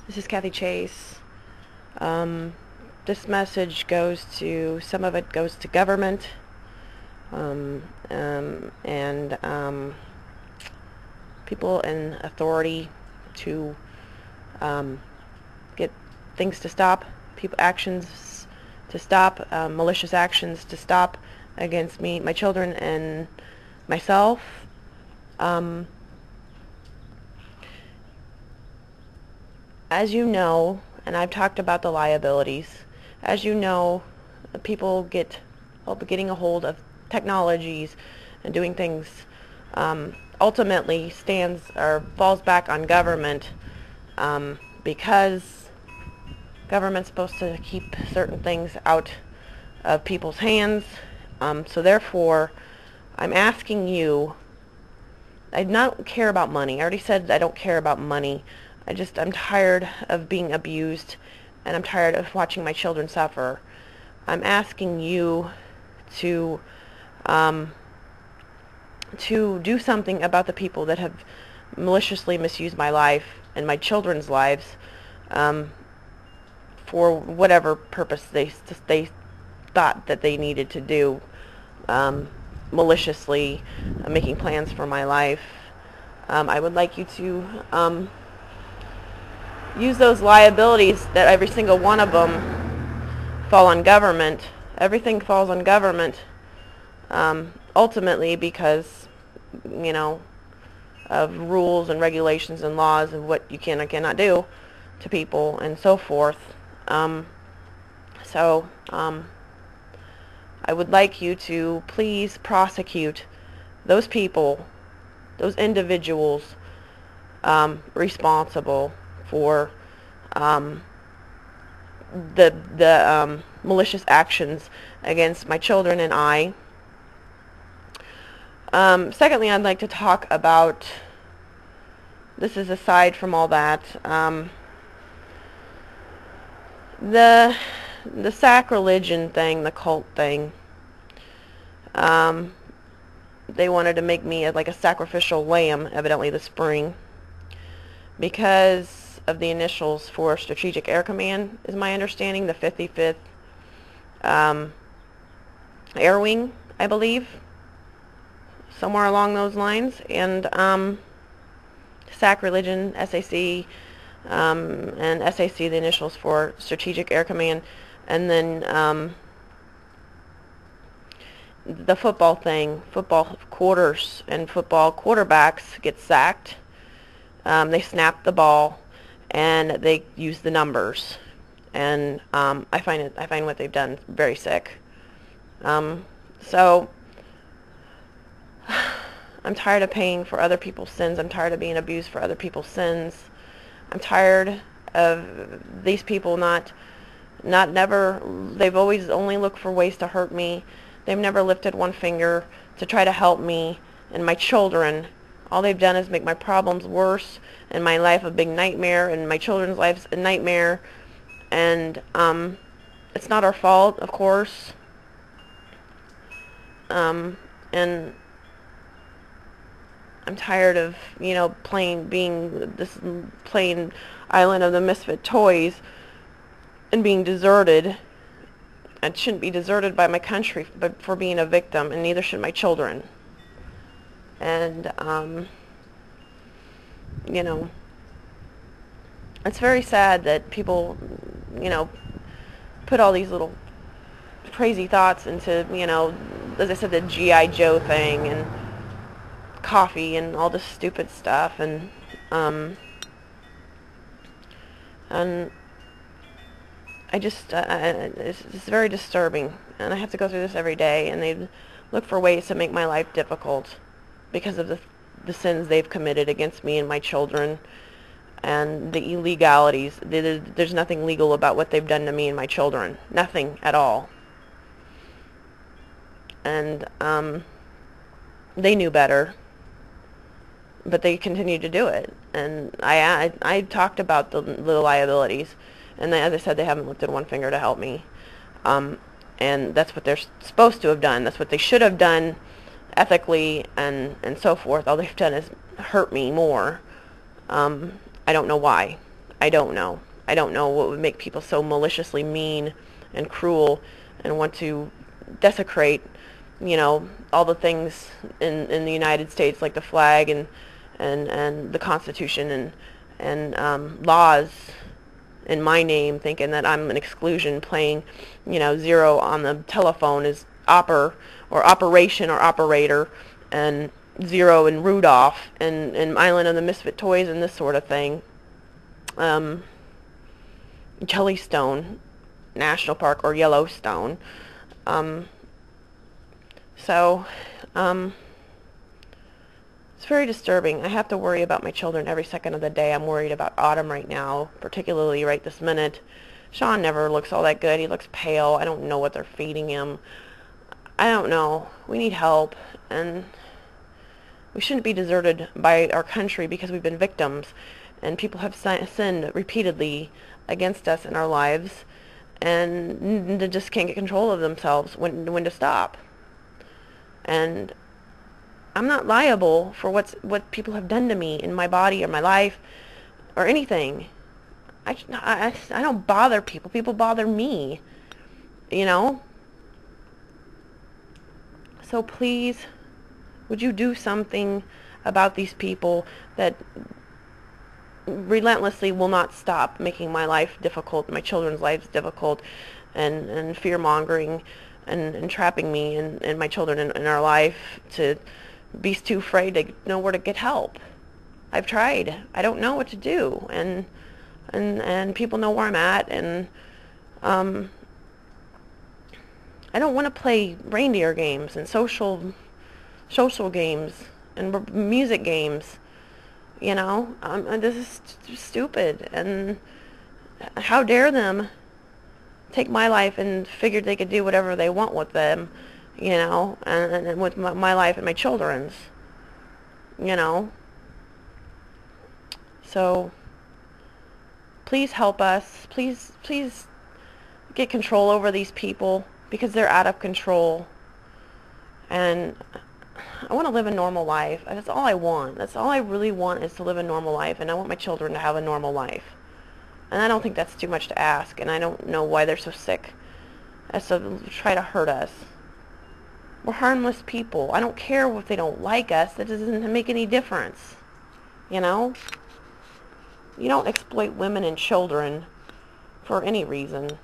This is Kathy Chase. Um, this message goes to, some of it goes to government, and people in authority to get things to stop, actions to stop, malicious actions to stop against me, my children, and myself. Um, as you know, and I've talked about the liabilities, as you know, people getting a hold of technologies and doing things ultimately stands or falls back on government, because government's supposed to keep certain things out of people's hands. So therefore, I'm asking you, I don't care about money. I already said I don't care about money. I'm tired of being abused, and I'm tired of watching my children suffer. I'm asking you to um, to do something about the people that have maliciously misused my life and my children's lives, for whatever purpose they thought that they needed to do, maliciously, making plans for my life. I would like you to use those liabilities, that every single one of them fall on government. Everything falls on government, ultimately, because, you know, of rules and regulations and laws of what you can and cannot do to people and so forth. So I would like you to please prosecute those people, those individuals, responsible for the malicious actions against my children and I. Secondly, I'd like to talk about, this is aside from all that, the sacrilegion thing, the cult thing. They wanted to make me like a sacrificial lamb, evidently this spring, because of the initials for Strategic Air Command, is my understanding, the 55th Air Wing, I believe, somewhere along those lines, and sacrilegion, SAC, and SAC, the initials for Strategic Air Command, and then the football thing, football quarters and football quarterbacks get sacked. They snap the ball and they use the numbers, and I find what they've done very sick. So I'm tired of paying for other people's sins. I'm tired of being abused for other people's sins. I'm tired of these people they've always only looked for ways to hurt me. They've never lifted one finger to try to help me and my children. All they've done is make my problems worse, and my life a big nightmare, and my children's lives a nightmare. And it's not our fault, of course. And I'm tired of, being this plain island of the misfit toys and being deserted. I shouldn't be deserted by my country but for being a victim, and neither should my children. And, it's very sad that people, put all these little crazy thoughts into, as I said, the G.I. Joe thing and coffee and all this stupid stuff, and it's very disturbing, and I have to go through this every day, and they look for ways to make my life difficult because of the sins they've committed against me and my children, and the illegalities. There's nothing legal about what they've done to me and my children. Nothing at all. And they knew better, but they continued to do it. And I talked about the liabilities, and as I said, they haven't lifted one finger to help me. And that's what they're supposed to have done. That's what they should have done ethically, and so forth. All they've done is hurt me more. I don't know why. I don't know. I don't know what would make people so maliciously mean and cruel and want to desecrate, all the things in the United States, like the flag and the Constitution and laws in my name, thinking that I'm an exclusion, playing, zero on the telephone is or operation or operator, and zero in Rudolph and Island of the Misfit Toys and this sort of thing. Jellystone National Park or Yellowstone. So, it's very disturbing. I have to worry about my children every second of the day. I'm worried about Autumn right now, particularly right this minute. Sean never looks all that good. He looks pale. I don't know what they're feeding him. I don't know. We need help, and we shouldn't be deserted by our country because we've been victims, and people have sinned repeatedly against us in our lives, and they just can't get control of themselves when to stop. And I'm not liable for what people have done to me in my body or my life or anything. I don't bother people. People bother me, So please, would you do something about these people that relentlessly will not stop making my life difficult, my children's lives difficult, and fear-mongering and trapping me and my children in our life to be too afraid to know where to get help. I've tried. I don't know what to do, and people know where I'm at, and I don't want to play reindeer games and social games and music games. This is stupid, and how dare them take my life and figured they could do whatever they want with them, and with my life and my children's, So please help us. Please get control over these people, because they're out of control. And I want to live a normal life. That's all I want. That's all I really want, is to live a normal life. And I want my children to have a normal life. And I don't think that's too much to ask. And I don't know why they're so sick as to try to hurt us. We're harmless people. I don't care if they don't like us. That doesn't make any difference. You don't exploit women and children for any reason.